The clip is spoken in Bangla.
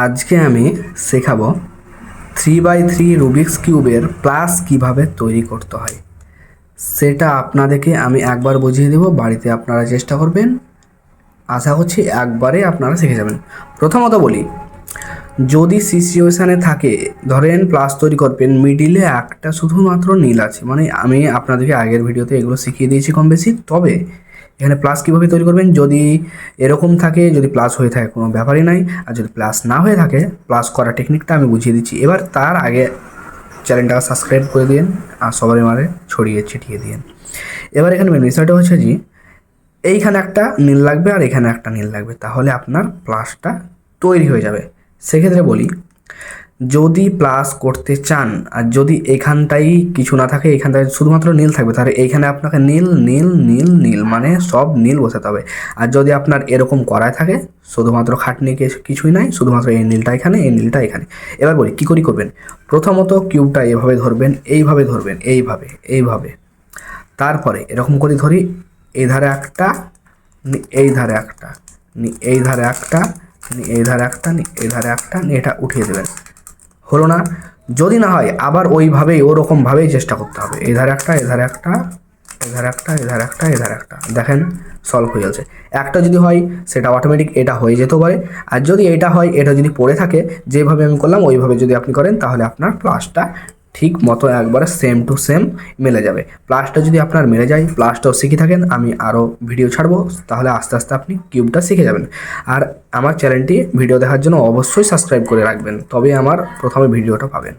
আজকে আমি শেখাবো 3x3 রুবিক্স কিউবের প্লাস কিভাবে তৈরি করতে হয়। সেটা আপনাদেরকে আমি একবার বুঝিয়ে দেব, বাড়িতে আপনারা চেষ্টা করবেন। আশা করছি একবারে আপনারা শিখে যাবেন। প্রথমত বলি, যদি সিচুয়েশানে থাকে, ধরেন প্লাস তৈরি করবেন, মিডিলে একটা শুধুমাত্র নীল আছে, মানে আমি আপনাদেরকে আগের ভিডিওতে এগুলো শিখিয়ে দিয়েছি কম বেশি। তবে এখানে প্লাস কীভাবে তৈরি করবেন, যদি এরকম থাকে, যদি প্লাস হয়ে থাকে কোনো ব্যাপারই নাই, আর যদি প্লাস না হয়ে থাকে, প্লাস করার টেকনিকটা আমি বুঝিয়ে দিচ্ছি। এবার তার আগে চ্যানেলটাকে সাবস্ক্রাইব করে দিন আর সবারই মারে ছড়িয়ে ছিটিয়ে দিন। এবার এখানে মেন বিষয়টা হচ্ছে যে এইখানে একটা নীল লাগবে আর এখানে একটা নীল লাগবে, তাহলে আপনার প্লাসটা তৈরি হয়ে যাবে। সেক্ষেত্রে বলি, যদি প্লাস করতে চান আর যদি এখানটাই কিছু না থাকে, এখানটায় শুধুমাত্র নীল থাকবে, তাহলে এইখানে আপনাকে নীল নীল নীল নীল মানে সব নীল বসাতে হবে। আর যদি আপনার এরকম করায় থাকে, শুধুমাত্র খাটনি কিছুই নাই, শুধুমাত্র এই নীলটা এখানে, এই নীলটা এখানে। এবার বলি কী করবেন। প্রথমত কিউবটা এভাবে ধরবেন, এইভাবে ধরবেন, এইভাবে এইভাবে। তারপরে এরকম করে ধরি, এই ধারে একটা, এই ধারে একটা, এই ধারে একটা, এই ধারে একটা, এই ধারে একটা, এটা উঠিয়ে দেবেন। হলো না? যদি না হয় আবার ওইভাবেই ওরকমভাবেই চেষ্টা করতে হবে। এই ধারে একটা, এই ধারে একটা, এই ধারে একটা, এই ধারে একটা, এই ধারে একটা। দেখেন সলভ হয়ে যাচ্ছে। একটা যদি হয় সেটা অটোমেটিক এটা হয়ে যেতে পারে, আর যদি এটা হয়, এটা যদি পড়ে থাকে, যেভাবে আমি করলাম ওইভাবে যদি আপনি করেন, তাহলে আপনার প্লাসটা ঠিক মতো একবারে সেম টু সেম মিলে যাবে। প্লাসটা যদি আপনার মিলে যায়, প্লাসটাও শিখে থাকেন, আমি আরও ভিডিও ছাড়বো, তাহলে আস্তে আস্তে আপনি কিউবটা শিখে যাবেন। আর আমার চ্যানেলটি ভিডিও দেখার জন্য অবশ্যই সাবস্ক্রাইব করে রাখবেন, তবে আমার প্রথমে ভিডিওটা পাবেন।